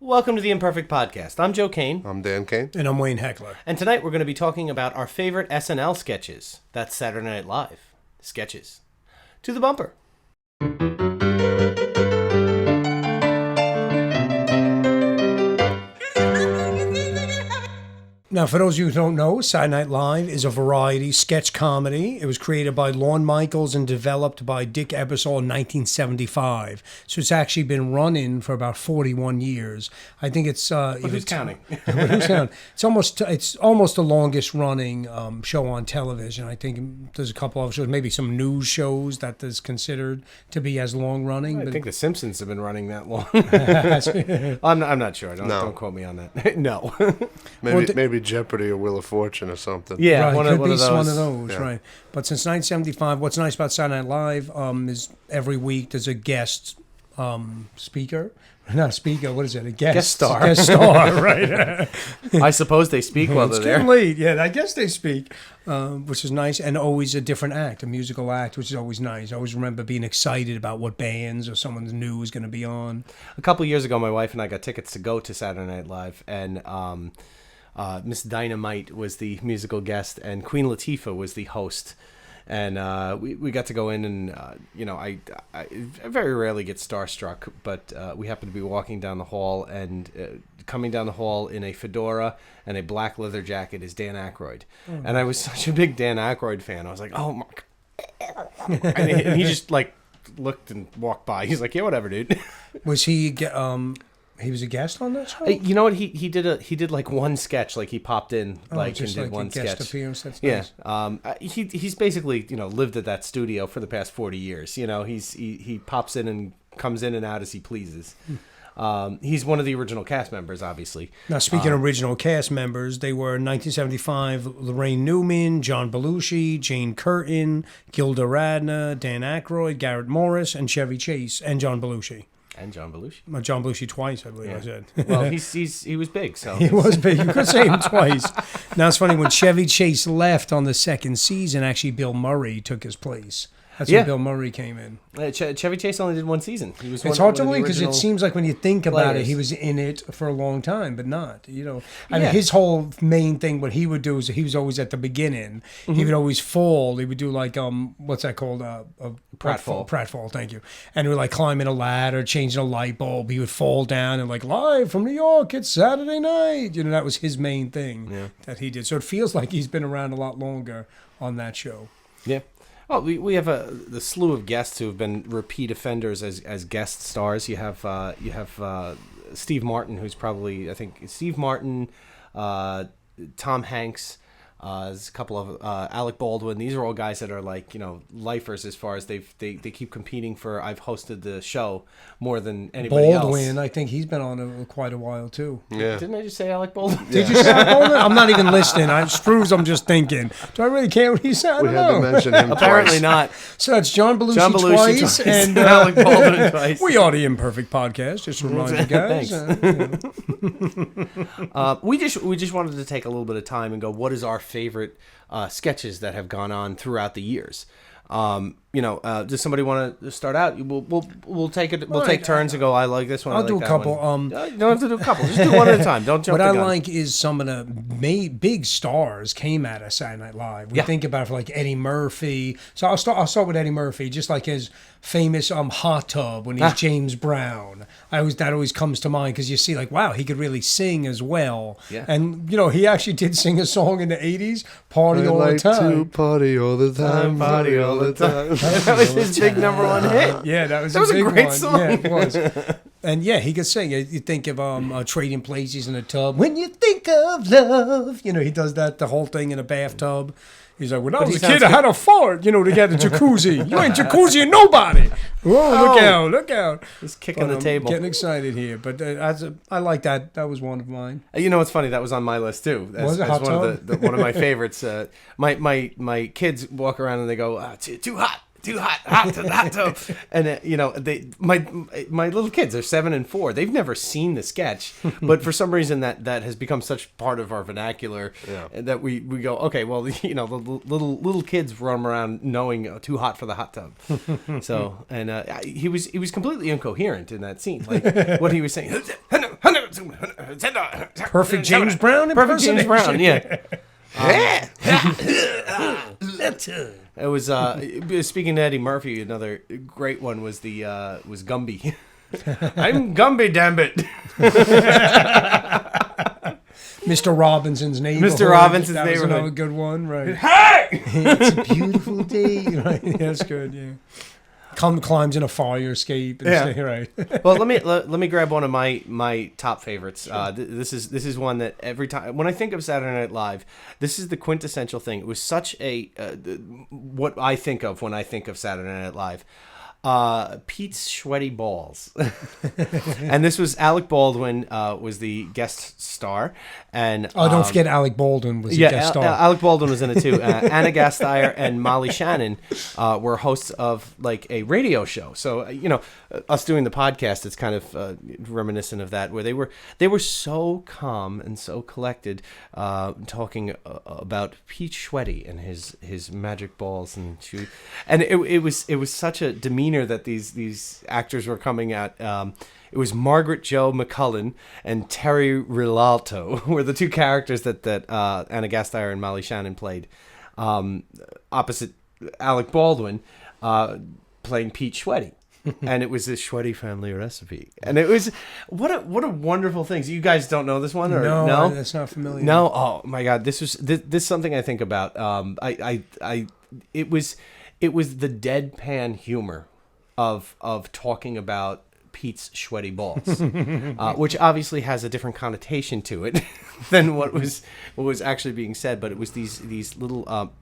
Welcome to the Imperfect Podcast. I'm Joe Kane. I'm Dan Kane. And I'm Wayne Heckler. And tonight we're going to be talking about our favorite SNL sketches. That's Saturday Night Live. Sketches. To the bumper. Now, for those of you who don't know, Saturday Night Live is a variety sketch comedy. It was created by Lorne Michaels and developed by Dick Ebersol in 1975. So it's actually been running for about 41 years. I think it's... But who's counting? Who's counting? It's almost the longest running show on television. I think there's a couple of shows, maybe some news shows that is considered to be as long running. I think The Simpsons have been running that long. I'm not sure. Don't quote me on that. No. Maybe Jeopardy or Wheel of Fortune or something. Yeah, right, one of those, yeah. right. But since 1975, what's nice about Saturday Night Live is every week there's a guest speaker. Not a speaker, what is it? A guest star. Guest star, right. I suppose they speak while they're there. It's late, yeah, I guess they speak, which is nice, and always a different act, a musical act, which is always nice. I always remember being excited about what bands or someone new is going to be on. A couple of years ago, my wife and I got tickets to go to Saturday Night Live, and Miss Dynamite was the musical guest, and Queen Latifah was the host. And we got to go in, and I very rarely get starstruck, but we happened to be walking down the hall, and coming down the hall in a fedora and a black leather jacket is Dan Aykroyd. Oh, and I was such a big Dan Aykroyd fan. I was like, oh my God. And he just like looked and walked by. He's like, yeah, whatever, dude. Was he... He was a guest on that show? You know what? He did like one sketch, like he popped in and did one sketch. Guest appearance. That's nice. Yeah. He's basically lived at that studio for the past 40 years. He pops in and comes in and out as he pleases. He's one of the original cast members, obviously. Now, speaking of original cast members, they were in 1975, Lorraine Newman, John Belushi, Jane Curtin, Gilda Radner, Dan Aykroyd, Garrett Morris, and Chevy Chase, and John Belushi. And John Belushi. John Belushi twice, I believe I said. Well, he was big, so. He was big. You could say him twice. Now, it's funny, when Chevy Chase left on the second season, actually Bill Murray took his place. That's when Bill Murray came in. Chevy Chase only did one season. It's hard to believe because it seems like when you think about it, he was in it for a long time, but not. I mean, his whole main thing, what he would do is he was always at the beginning. Mm-hmm. He would always fall. He would do like what's that called? Pratfall. Pratfall, thank you. And he would like climbing a ladder, changing a light bulb. He would fall down and like, live from New York, it's Saturday night. That was his main thing that he did. So it feels like he's been around a lot longer on that show. Yeah. Well, we have the slew of guests who have been repeat offenders as guest stars. You have Steve Martin, who's probably, I think, Steve Martin, Tom Hanks. There's a couple of Alec Baldwin. These are all guys that are like lifers as far as they keep competing for. I've hosted the show more than anybody Baldwin, else. I think he's been on quite a while too. Yeah. Didn't I just say Alec Baldwin? Yeah. Did you say Alec Baldwin? I'm not even listening. I'm just thinking. Do I really care what he said? I don't know. We had to mention him Apparently twice. not. So that's John Belushi twice and Alec Baldwin twice. We are the Imperfect Podcast. Just to remind you guys. We just wanted to take a little bit of time and go, what is our favorite sketches that have gone on throughout the years? Does somebody want to start out? We'll take it. We'll take turns and go. I like this one. I'll do a couple. You don't have to do a couple. Just do one at a time. Don't jump. What the I gun. like is some of the big stars came out of Saturday Night Live. We think about it for like Eddie Murphy. So I'll start with Eddie Murphy, just like his famous hot tub when he's James Brown. That always comes to mind because you see like, wow, he could really sing as well. Yeah. And he actually did sing a song in the 80s, Party All the Time. I like to party all the time, party all the time. That was his big number one hit. Yeah, that was a big great one. song. Yeah, it was. And he could sing. You think of Trading Places in a Tub. When you think of love, he does that, the whole thing in a bathtub. He's like, when I was a kid, I had a fart, to get a jacuzzi. You ain't jacuzziing nobody. Whoa, look out. He's kicking the table. Getting excited here. But I like that. That was one of mine. You know what's funny? That was on my list, too. Was it one of my favorites. My kids walk around and they go, too hot. too hot tub. And my little kids are 7 and 4. They've never seen the sketch, but for some reason that has become such part of our vernacular that we go, okay, well, the little kids run around knowing too hot for the hot tub. So he was completely incoherent in that scene, like what he was saying. Perfect James Brown. Perfect James Brown. Yeah. It was speaking to Eddie Murphy. Another great one was was Gumby. I'm Gumby, damn it. Mr. Robinson's Neighborhood. Mr. Robinson's That was Neighborhood. another good one, right? Hey! It's a beautiful day. Right? Yeah, that's good. Yeah. Climbs in a fire escape. And stay, right. Well, let me grab one of my top favorites. This is one that every time when I think of Saturday Night Live, this is the quintessential thing. It was such a what I think of when I think of Saturday Night Live. Pete's sweaty balls. And this was Alec Baldwin was the guest star, and don't forget Alec Baldwin was the guest star. Alec Baldwin was in it too. Anna Gasteyer and Molly Shannon were hosts of like a radio show. So us doing the podcast, it's kind of reminiscent of that, where they were so calm and so collected, talking about Pete Schweddy and his magic balls and it was such a demeanor that these actors were coming at. It was Margaret Jo McCullen and Terry Rilalto were the two characters that Anna Gasteyer and Molly Shannon played, opposite Alec Baldwin playing Pete Schweddy. And it was this Schweddy family recipe, and it was what a wonderful thing. So you guys don't know this one, or no? That's not familiar. No, oh my God, this is something I think about. It was the deadpan humor of talking about Pete's sweaty balls, which obviously has a different connotation to it than what was actually being said. But it was these little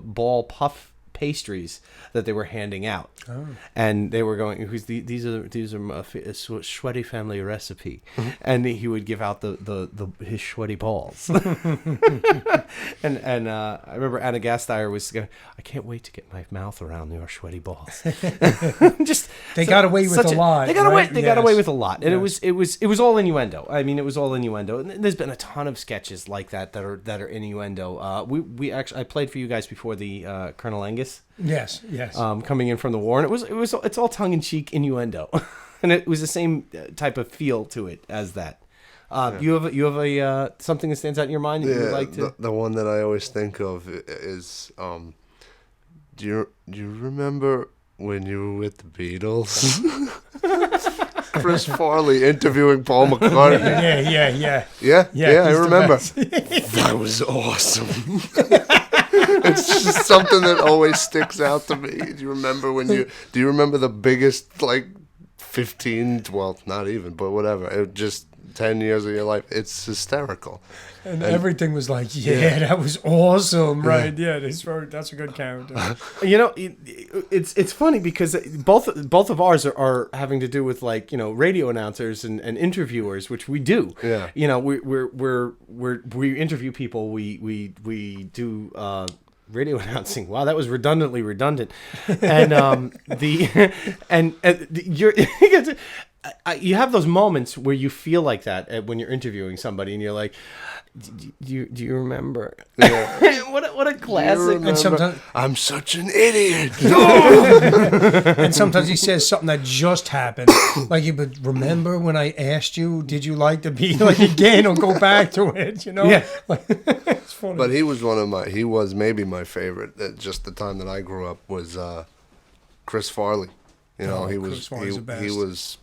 ball puff pastries that they were handing out, and they were going, these are my sweaty family recipe, and he would give out his sweaty balls. and I remember Anna Gasteyer was going, I can't wait to get my mouth around your sweaty balls. They got away with a lot. They got away with a lot, and it was all innuendo. I mean, it was all innuendo, and there's been a ton of sketches like that are innuendo. I played for you guys before the Colonel Angus. Yes. Coming in from the war, and it's all tongue in cheek innuendo, and it was the same type of feel to it as that. You have a something that stands out in your mind that you would like to? The one that I always think of is do you remember when you were with the Beatles? Chris Farley interviewing Paul McCartney. Yeah, I remember. That was awesome. It's just something that always sticks out to me. Do you remember the biggest 15, well, not even, but whatever, just 10 years of your life? It's hysterical. And everything was like, that was awesome, right? Yeah, that's a good character. It's funny because both of ours are having to do with radio announcers and interviewers, which we do. Yeah. We interview people. We do radio announcing. Wow, that was redundantly redundant. And you have those moments where you feel like that when you're interviewing somebody, and you're like, do you remember? Yeah. what a classic. And sometimes I'm such an idiot. And sometimes he says something that just happened, but remember when I asked you, did you like to be again, or go back to it? Yeah. It's funny. But he was maybe my favorite at just the time that I grew up was Chris Farley. Chris Farley's the best. He was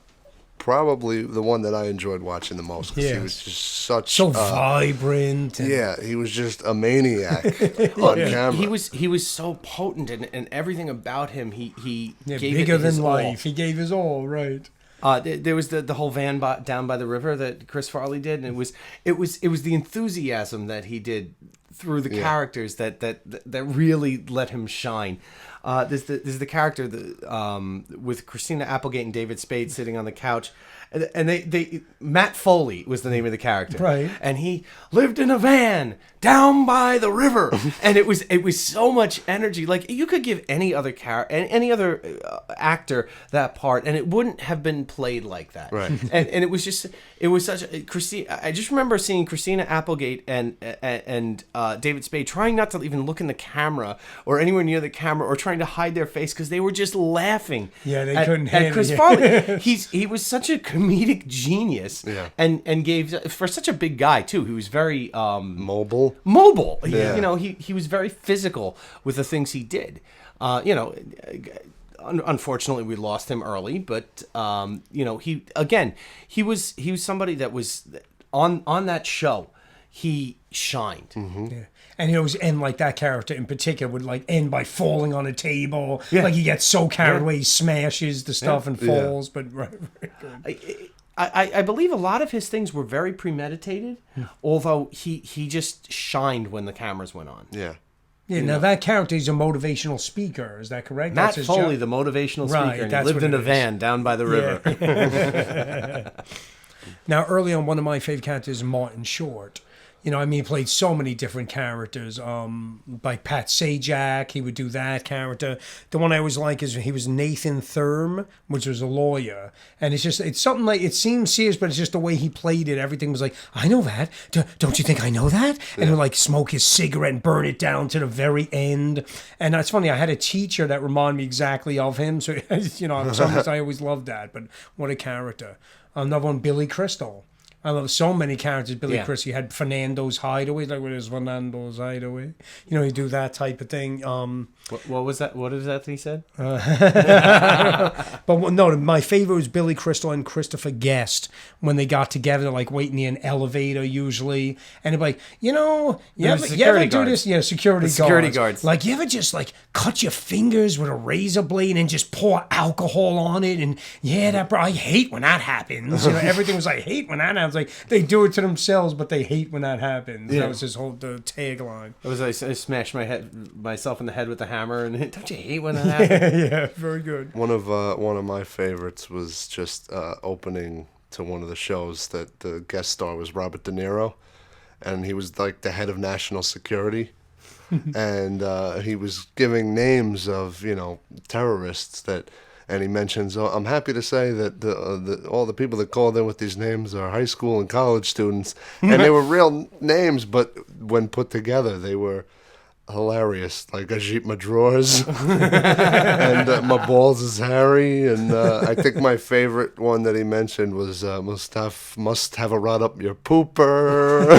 probably the one that I enjoyed watching the most, because he was just so vibrant. He was just a maniac on camera. He was so potent, and everything about him, he gave bigger it his than all. life. He gave his all, right? There was the whole van down by the river that Chris Farley did, and it was the enthusiasm that he did through the characters that really let him shine. There's the character with Christina Applegate and David Spade sitting on the couch, and they Matt Foley was the name of the character, right? And he lived in a van down by the river, and it was so much energy. Like you could give any other any other actor that part, and it wouldn't have been played like that, right? And it was such a Christina. I just remember seeing Christina Applegate and David Spade trying not to even look in the camera or anywhere near the camera, or trying to hide their face because they were just laughing. Yeah, they couldn't handle it. Chris Farley. He was such a comedic genius, and gave, for such a big guy too. He was very mobile. Yeah. He was very physical with the things he did. Unfortunately, we lost him early, but he was somebody that was on that show. He shined. Mm-hmm. Yeah. And it was end like that character in particular would like end by falling on a table. Yeah. Like he gets so carried away, he smashes the stuff and falls. But very good. I believe a lot of his things were very premeditated, although he just shined when the cameras went on. Yeah. Yeah, now that character is a motivational speaker. Is that correct? Matt Foley, the motivational speaker, and he lived in a van down by the river. Yeah. Now, early on, one of my favorite characters is Martin Short. He played so many different characters. Like Pat Sajak, he would do that character. The one I always like is he was Nathan Thurm, which was a lawyer. And it's something like, it seems serious, but it's just the way he played it. Everything was like, I know that. Don't you think I know that? And he would like smoke his cigarette and burn it down to the very end. And that's funny. I had a teacher that reminded me exactly of him. So, sometimes I always loved that. But what a character. Another one, Billy Crystal. I love so many characters. Billy Crystal. You had Fernando's Hideaway, like what is Fernando's Hideaway? You do that type of thing. What was that? What is that he said? But no, my favorite was Billy Crystal and Christopher Guest when they got together, like waiting in an elevator usually, and they're like, you ever do this? Yeah, security guards. Like, you ever just like cut your fingers with a razor blade and just pour alcohol on it? And I hate when that happens. Everything was like, I hate when that happens. Like they do it to themselves, but they hate when that happens. That was his whole tagline. It was I smashed myself in the head with the hammer, and don't you hate when that happens? Yeah, very good. One of my favorites was just opening to one of the shows that the guest star was Robert De Niro, and he was like the head of national security. And he was giving names of terrorists and he mentions, I'm happy to say that all the people that called in with these names are high school and college students. And they were real names, but when put together, they were hilarious. Like Ajit Madroors and my balls is Harry. And I think my favorite one that he mentioned was must have a rod up your pooper.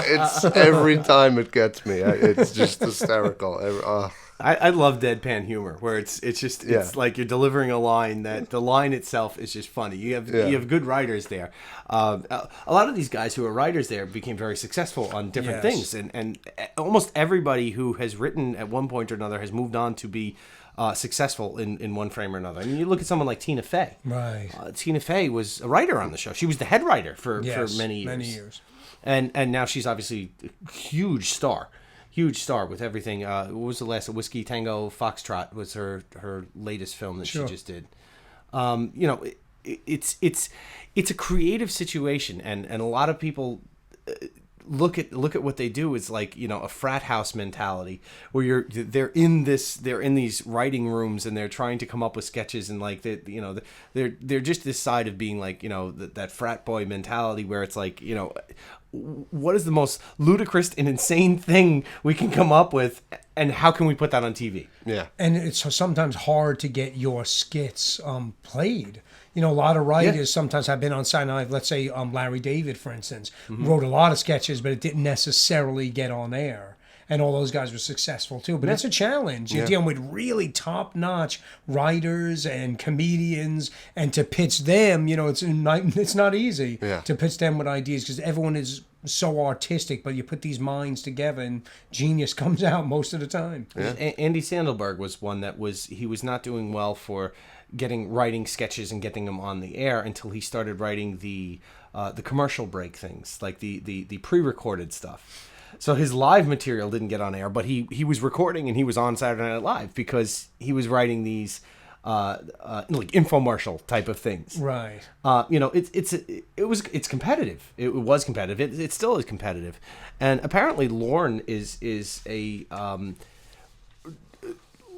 It's every time it gets me. It's just hysterical. I love deadpan humor where it's like you're delivering a line that the line itself is just funny. You have good writers there. A lot of these guys who are writers there became very successful on different things, and almost everybody who has written at one point or another has moved on to be successful in one frame or another. I mean, you look at someone like Tina Fey. Right. Tina Fey was a writer on the show. She was the head writer for many years. And now she's obviously a huge star with everything. What was the last? Whiskey Tango Foxtrot was her latest film that she just did. It's a creative situation, and a lot of people look at what they do as like a frat house mentality where they're in these writing rooms and they're trying to come up with sketches, and like they're just this side of being like that frat boy mentality where it's like what is the most ludicrous and insane thing we can come up with, and how can we put that on TV? Yeah. And it's sometimes hard to get your skits played. A lot of writers sometimes have been on Saturday Night. Let's say Larry David, for instance, wrote a lot of sketches, but it didn't necessarily get on air. And all those guys were successful too. But it's a challenge. You're dealing with really top-notch writers and comedians, and to pitch them, it's not easy to pitch them with ideas because everyone is so artistic. But you put these minds together, and genius comes out most of the time. Yeah. Andy Sandberg was one that he was not doing well for writing sketches and getting them on the air until he started writing the commercial break things, like the pre-recorded stuff. So his live material didn't get on air, but he was recording and he was on Saturday Night Live because he was writing these like infomercial type of things. Right. It's competitive. It was competitive. It still is competitive, and apparently Lorne is a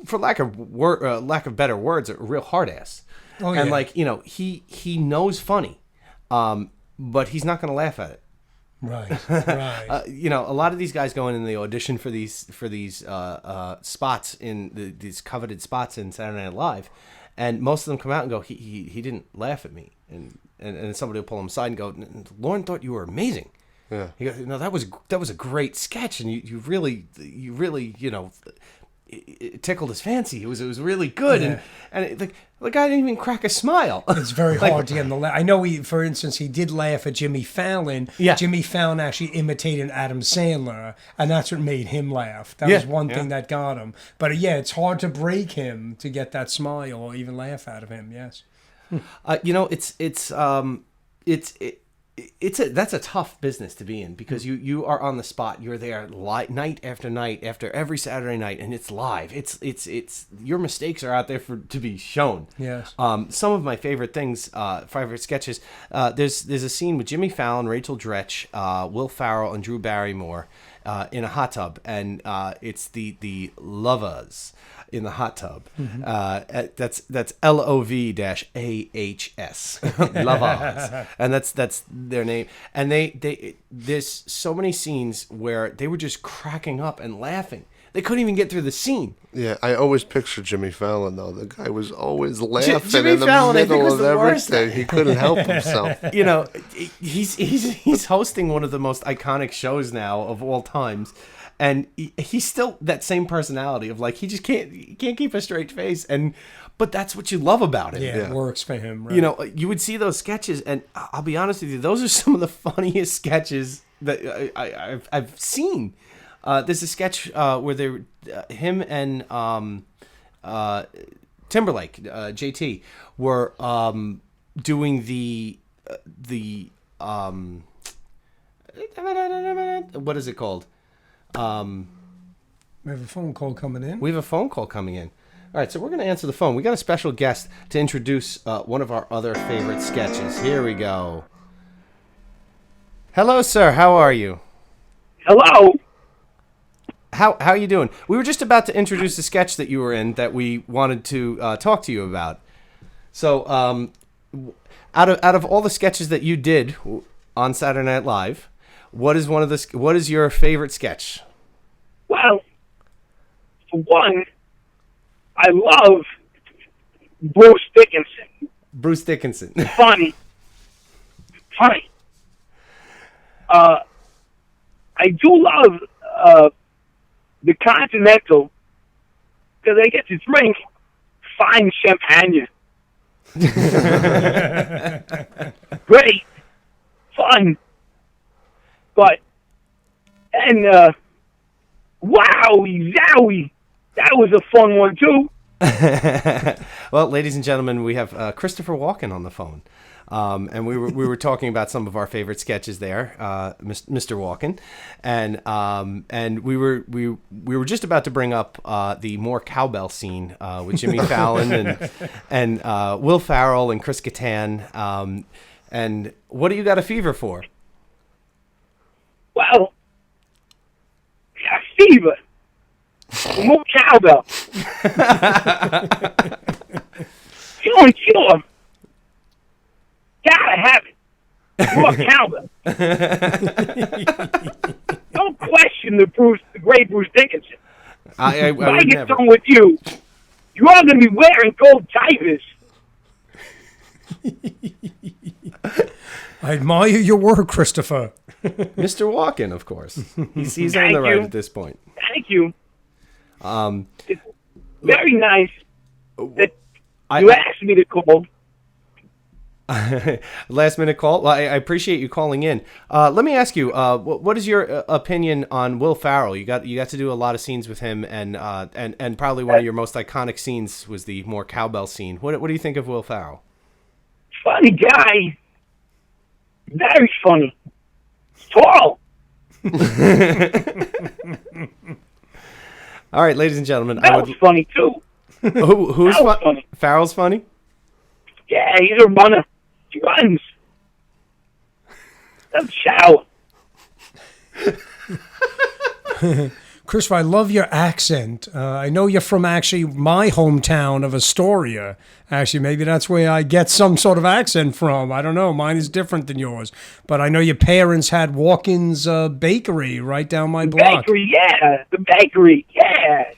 for lack of better words, a real hard ass. Oh, and yeah. he knows funny, but he's not going to laugh at it. Right. Right. A lot of these guys go in the audition for these spots in these coveted spots in Saturday Night Live, and most of them come out and go, he didn't laugh at me, and somebody will pull him aside and go, Lorne thought you were amazing. Yeah. He goes, no, that was a great sketch, and you really it tickled his fancy. It was really good, Yeah. and the guy didn't even crack a smile. It's very hard to get him to laugh. I know for instance, he did laugh at Jimmy Fallon. Yeah. Jimmy Fallon actually imitated Adam Sandler, and that's what made him laugh. That Yeah, was one yeah. thing that got him. But yeah, it's hard to break him to get that smile or even laugh out of him. Yes. That's a tough business to be in because you are on the spot. You're there night after night after every Saturday night, and it's live. It's your mistakes are out there to be shown. Yes. Some of my favorite sketches. There's a scene with Jimmy Fallon, Rachel Dretch, Will Ferrell, and Drew Barrymore in a hot tub, and it's the lovers in the hot tub. That's LOV-AHS, lovers, and that's their name. And they there's so many scenes where they were just cracking up and laughing. They couldn't even get through the scene. Yeah, I always picture Jimmy Fallon, though. The guy was always laughing Jimmy in the Fallon, I think, middle was of the worst. everything. He couldn't help himself. He's hosting one of the most iconic shows now of all times, and he's still that same personality of he just can't keep a straight face, but that's what you love about him. Yeah, it works for him. Right? You would see those sketches, and I'll be honest with you, those are some of the funniest sketches that I've seen. There's a sketch where him and Timberlake, JT, were doing the what is it called? We have a phone call coming in. We have a phone call coming in. All right, so we're going to answer the phone. We got a special guest to introduce one of our other favorite sketches. Here we go. Hello, sir. How are you? Hello. How are you doing? We were just about to introduce a sketch that you were in that we wanted to talk to you about. So, out of all the sketches that you did on Saturday Night Live, what is your favorite sketch? Well, for one, I love Bruce Dickinson. Bruce Dickinson. Funny. I do love the Continental because I get to drink fine champagne. Great, fun, but wowie zowie, that was a fun one too. Well, ladies and gentlemen, we have Christopher Walken on the phone, and we were talking about some of our favorite sketches there, Mr. Walken, and we were just about to bring up the more cowbell scene with Jimmy Fallon and Will Ferrell and Chris Kattan, and what do you got a fever for? Well, got fever. More cowbell. Feeling cured. Gotta have it. More cowbell. Don't question the great Bruce Dickinson. I When I would get never. done with you, you are going to be wearing gold diapers. I admire your work, Christopher. Mr. Walken, of course. He's on Thank the right you. at this point. Thank you. It's very nice that you I, asked me to call. last minute call. Well, I appreciate you calling in. Let me ask you, what is your opinion on Will Ferrell? You got to do a lot of scenes with him, and probably one of your most iconic scenes was the more cowbell scene. What do you think of Will Ferrell? Funny guy. Very funny. Tall. All right, ladies and gentlemen. That was funny, too. Who's That was funny. Farrell's funny? Yeah, he's a runner. He runs. Doesn't shower. Christopher, I love your accent. I know you're from actually my hometown of Astoria. Actually, maybe that's where I get some sort of accent from. I don't know. Mine is different than yours. But I know your parents had Walken's bakery right down my block. Bakery, yeah. The bakery, yeah.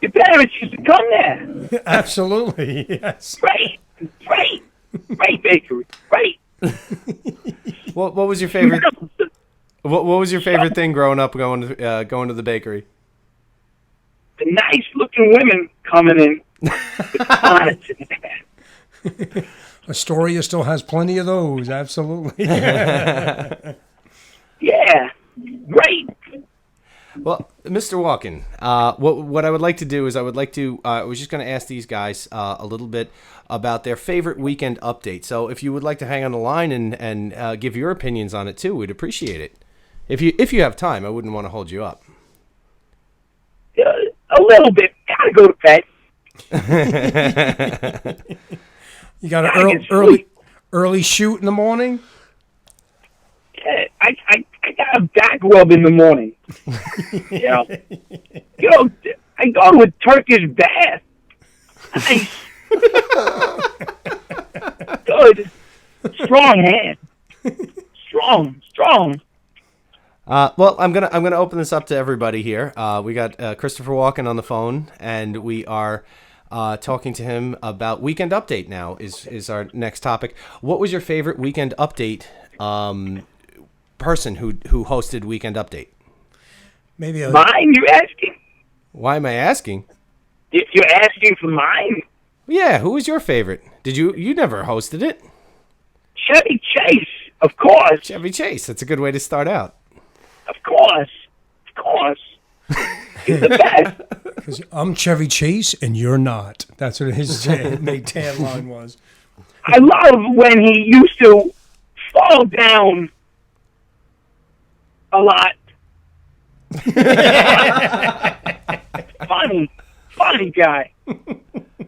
Your parents used to come there. Absolutely, yes. Great bakery, great. What was your favorite? What was your favorite thing growing up going to the bakery? The nice looking women coming in with bonnets in their head. Astoria still has plenty of those, absolutely. Yeah, great. Well, Mr. Walken, what I would like to do is I was just going to ask these guys a little bit about their favorite weekend update. So if you would like to hang on the line and give your opinions on it too, we'd appreciate it. If you have time, I wouldn't want to hold you up. A little bit. Gotta go to bed. You got an early shoot in the morning? Yeah, I got a back rub in the morning. I go with Turkish bath. Nice. Good. Strong hand. Strong. Well, I'm gonna open this up to everybody here. We got Christopher Walken on the phone, and we are talking to him about Weekend Update. Now is our next topic. What was your favorite Weekend Update person who hosted Weekend Update? Maybe mine. You're asking? Why am I asking? You're asking for mine? Yeah. Who was your favorite? You never hosted it? Chevy Chase, of course. Chevy Chase. That's a good way to start out. Of course. He's the best. Because I'm Chevy Chase and you're not. That's what his tagline was. I love when he used to fall down a lot. Funny guy.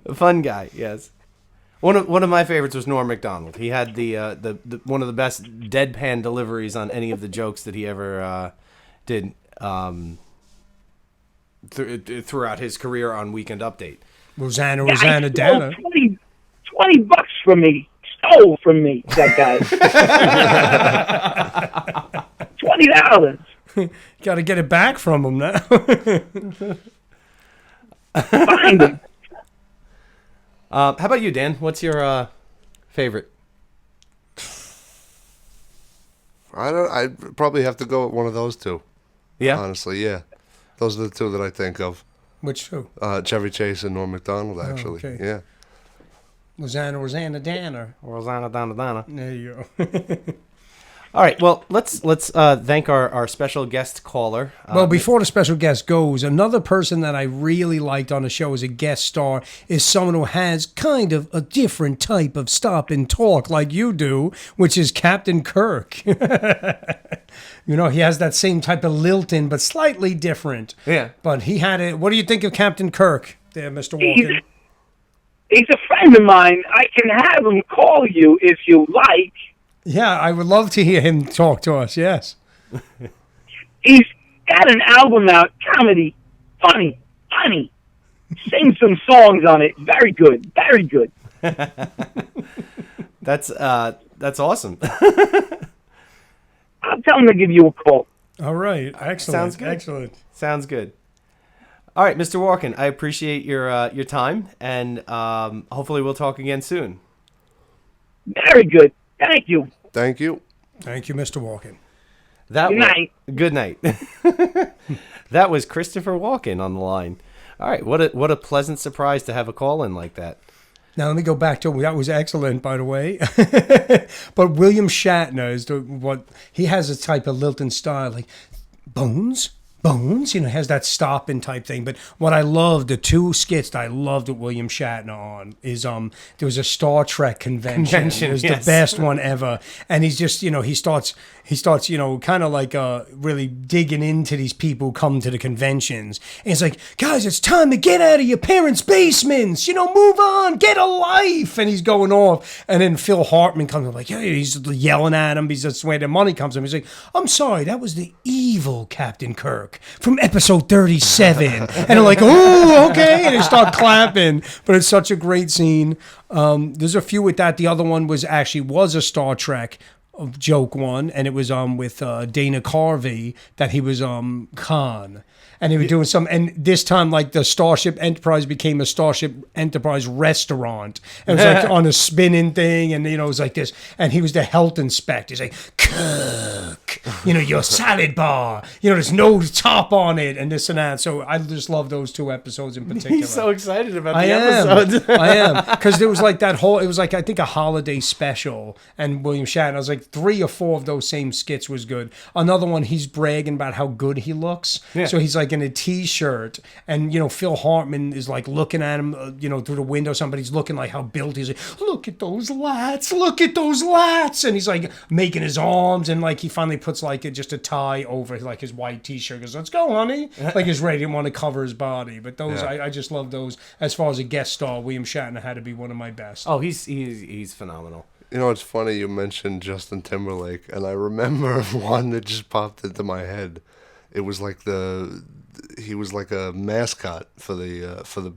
A fun guy, yes. One of my favorites was Norm Macdonald. He had the one of the best deadpan deliveries on any of the jokes that he ever did throughout his career on Weekend Update. Rosanna Dana. $20 from me. Stole from me, that guy. $20. Got to get it back from him now. Find him. How about you, Dan? What's your favorite? I'd probably have to go with one of those two. Yeah? Honestly, yeah. Those are the two that I think of. Which two? Chevy Chase and Norm Macdonald, actually. Okay. Yeah. Rosanna Dana. Rosanna Dana. There you go. All right, well, let's thank our special guest caller. Well, before the special guest goes, another person that I really liked on the show as a guest star is someone who has kind of a different type of stop and talk like you do, which is Captain Kirk. You know, he has that same type of lilting, but slightly different. Yeah. But he had it. What do you think of Captain Kirk there, Mr. Walken? He's a friend of mine. I can have him call you if you like. Yeah, I would love to hear him talk to us, yes. He's got an album out, comedy, funny. Sing some songs on it. Very good. That's awesome. I'll tell him to give you a call. All right, excellent. Sounds good. Excellent. Sounds good. All right, Mr. Walken, I appreciate your time, and hopefully we'll talk again soon. Very good. Thank you. Thank you. Thank you, Mr. Walken. Good night. Good night. That was Christopher Walken on the line. All right, what a pleasant surprise to have a call in like that. Now, let me go back to that was excellent, by the way. But William Shatner is what he has a type of lilting style, like Bones. Bones, has that stopping type thing. But what I loved, the two skits that I loved with William Shatner on is there was a Star Trek convention. It was yes. the best one ever. And he's just, he starts, kind of like really digging into these people who come to the conventions. And he's like, guys, it's time to get out of your parents' basements. Move on, get a life. And he's going off. And then Phil Hartman comes up like, yeah, he's yelling at him. He's just where the money comes from. He's like, I'm sorry, that was the evil Captain Kirk from episode 37. And they're like, oh, okay. And they start clapping. But it's such a great scene. There's a few with that. The other one was a Star Trek joke one, and it was with Dana Carvey that he was Khan. And they were doing and this time, like, the Starship Enterprise became a Starship Enterprise restaurant. And it was like on a spinning thing, and, it was like this. And he was the health inspector. He's like, Kirk, your salad bar, there's no top on it, and this and that. So I just love those two episodes in particular. He's so excited about the episodes. I am. Because there was like it was like, I think, a holiday special, and William Shatner, I was like, 3 or 4 of those same skits was good. Another one, he's bragging about how good he looks. Yeah. So he's like in a t-shirt, and Phil Hartman is like looking at him through the window. Somebody's looking like how built he's like, look at those lats, and he's like making his arms, and like he finally puts like just a tie over like his white t-shirt, goes, let's go, honey, like he's ready, didn't want to cover his body. But those I just love those. As far as a guest star, William Shatner had to be one of my best. Oh, he's phenomenal. It's funny you mentioned Justin Timberlake, and I remember one that just popped into my head. It was like he was like a mascot for the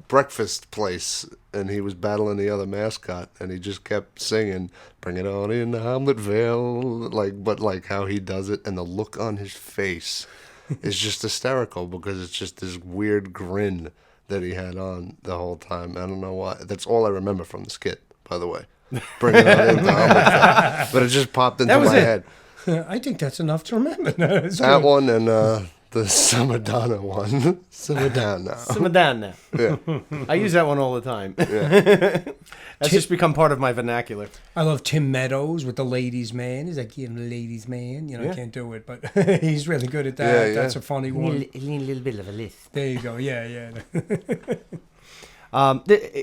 breakfast place, and he was battling the other mascot, and he just kept singing, "Bring it on in Hamletville," but how he does it, and the look on his face is just hysterical, because it's just this weird grin that he had on the whole time. I don't know why. That's all I remember from the skit, by the way. Bring it on into Hamletville. But it just popped into my head. I think that's enough to remember. That one and the Samadana one. Samadana. Yeah. I use that one all the time. Yeah. That's just become part of my vernacular. I love Tim Meadows with the ladies' man. He's like, the ladies' man. I can't do it, but he's really good at that. Yeah, That's a funny one. A little bit of a list. There you go. Yeah.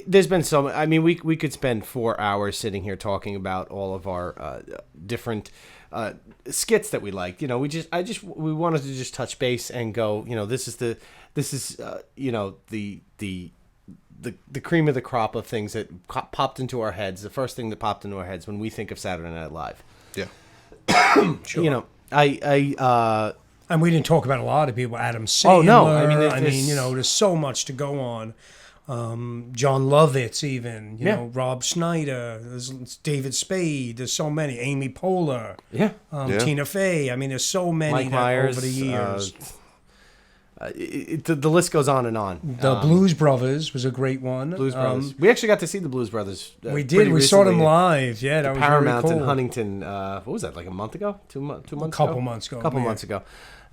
There's been so much. I mean, we could spend 4 hours sitting here talking about all of our different skits that we liked. We wanted to just touch base and go, this is the cream of the crop of things that popped into our heads. The first thing that popped into our heads when we think of Saturday Night Live. Yeah. Sure. I and we didn't talk about a lot of people. Adam Sandler. Oh no! There's so much to go on. John Lovitz, even Rob Schneider, there's David Spade, there's so many, Amy Poehler, Tina Fey. I mean, there's so many Mike Myers, over the years. The list goes on and on. The Blues Brothers was a great one. Blues Brothers. We actually got to see the Blues Brothers. We did. We saw them live. Yeah, that was Paramount very cool. in Huntington. What was that? Like a month ago? 2 months? A couple months ago. Months ago.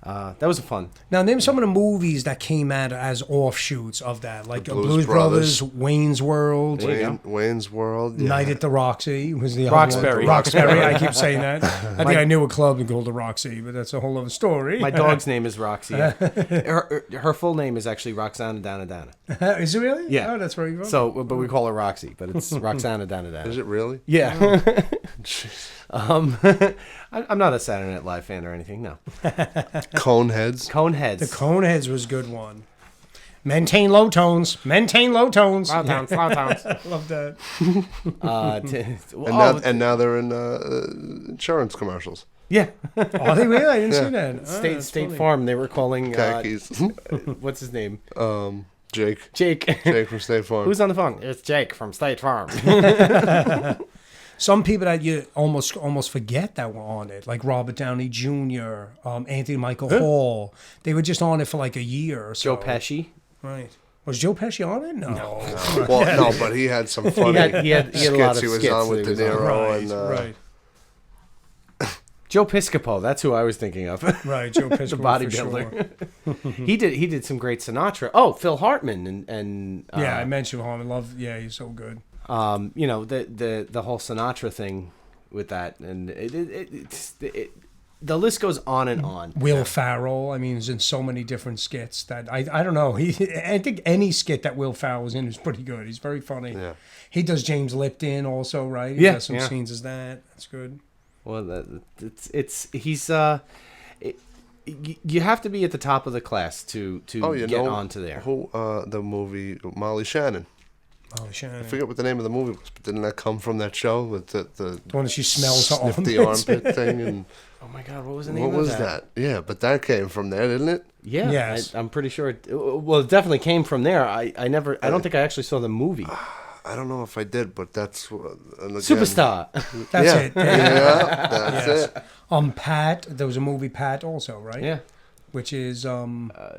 That was fun. Now, name some of the movies that came out as offshoots of that, like Blues Brothers, Wayne's World, Wayne's World, Night at the Roxy was the Roxbury. Roxbury. I keep saying that. I think I knew a club called the Roxy, but that's a whole other story. My dog's name is Roxy. Her full name is actually Roxana Dana Dana. Is it really? Yeah. Oh, that's where you from. So, but we call her Roxy, but it's Roxana Dana Dana. Is it really? Yeah. I'm not a Saturday Night Live fan or anything. No. Coneheads. The Coneheads was a good one. Maintain low tones. Low tones. Love that. And now they're in insurance commercials. Yeah. Are they really? I didn't see that. State Farm. They were calling. Khakis. What's his name? Jake. Jake from State Farm. Who's on the phone? It's Jake from State Farm. Some people that you almost forget that were on it, like Robert Downey Jr., Anthony Michael Hall. They were just on it for like a year or so. Joe Pesci. Right. Was Joe Pesci on it? No. Well, no, but he had some funny he had a lot of skits. He was skits on with Deniro Right. Joe Piscopo. That's who I was thinking of. Right, Joe Piscopo, the bodybuilder. For sure. He did some great Sinatra. Oh, Phil Hartman and yeah, I mentioned Hartman. Yeah, he's so good. The whole Sinatra thing with that, and the list goes on and on. Will Ferrell, I mean, is in so many different skits that I don't know. I think any skit that Will Ferrell was in is pretty good. He's very funny. Yeah. He does James Lipton also, right? He Yeah, does some yeah. scenes as that. That's good. Well, you have to be at the top of the class to you get know onto there. who the movie Molly Shannon. Oh, Shannon. I forget what the name of the movie was, but didn't that come from that show with the one that she smells her sniff the armpits. armpit thing and Oh my God, what was the name what of was that? Yeah, but that came from there, didn't it? Yeah, Yes. I'm pretty sure. It definitely came from there. I don't think I actually saw the movie. I don't know if I did, but that's and again, Superstar. That's yeah, it. Yeah, that's Yes. it. Pat. There was a movie Pat also, right? Yeah, Which is yeah,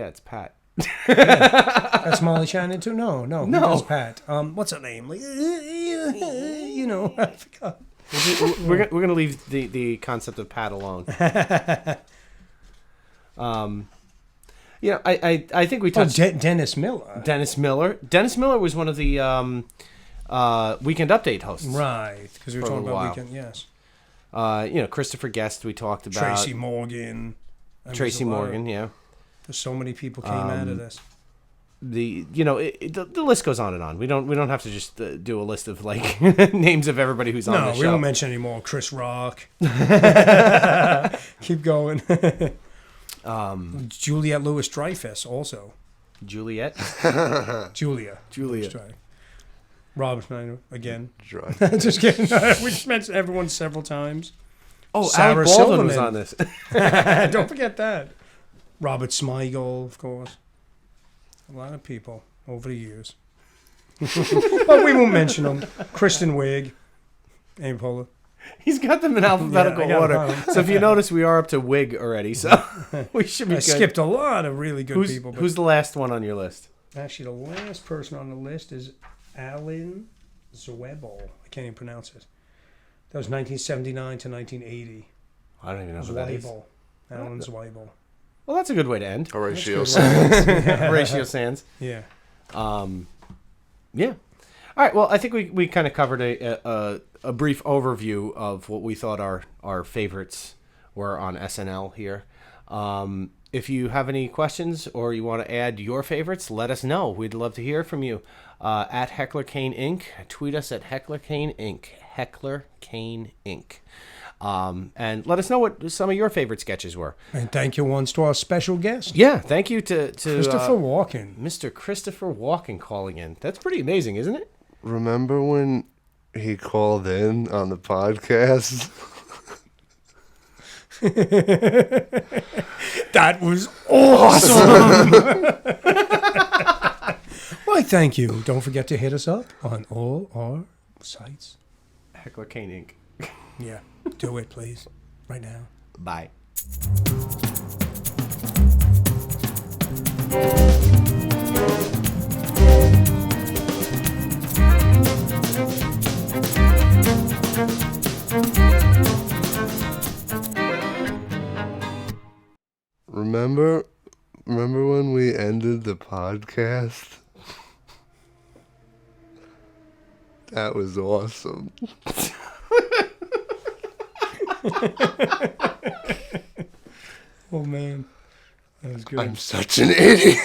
it's Pat. that's Molly Shannon too. No, No. He does Pat. What's her name? Like, you know, I forgot. We're gonna leave the concept of Pat alone. I think we touched Dennis Miller. Dennis Miller. Dennis Miller was one of the Weekend Update hosts. Right, because we were For a talking little about while. Weekend. Yes. Christopher Guest we talked about. Tracy Morgan. Tracy Morgan, yeah. There's so many people came out of this. The list goes on and on. We don't have to just do a list of like names of everybody who's on the No, show. we won't mention anymore. Chris Rock. Keep going. Juliette Lewis-Dreyfus also. Juliet. Julia. Julia. Robert Schneider again. Dry. Just kidding. We just mentioned everyone several times. Oh, Sarah Alec Baldwin was Silverman. on this. Don't forget that. Robert Smigel, of course. A lot of people over the years. But we won't mention them. Kristen Wiig. Amy Poehler. He's got them in alphabetical Yeah, I got order. them. So if you notice, we are up to Wig already. So we should be I good. skipped a lot of really good people. But Who's the last one on your list? actually, the last person on the list is Alan Zweibel. I can't even pronounce it. That was 1979 to 1980. I don't even know who that is. Zweibel. Alan Zweibel. Well, that's a good way to end. Horatio That's Sands. Horatio Sands. Yeah. Yeah. All right. Well, I think we kind of covered a brief overview of what we thought our favorites were on SNL here. If you have any questions or you want to add your favorites, let us know. We'd love to hear from you. At Heckler Kane Inc. Tweet us at Heckler Kane Inc. Heckler Kane Inc. And let us know what some of your favorite sketches were. And thank you once to our special guest, Yeah, thank you to Christopher Walken. Mr. Christopher Walken calling in. That's pretty amazing, isn't it? Remember when he called in on the podcast? That was awesome. Why, thank you. Don't forget to hit us up on all our sites. Heckler Kane Inc. Yeah, do it, please. Right now. Bye. Remember when we ended the podcast? That was awesome. Oh, man. That was good. I'm such an idiot.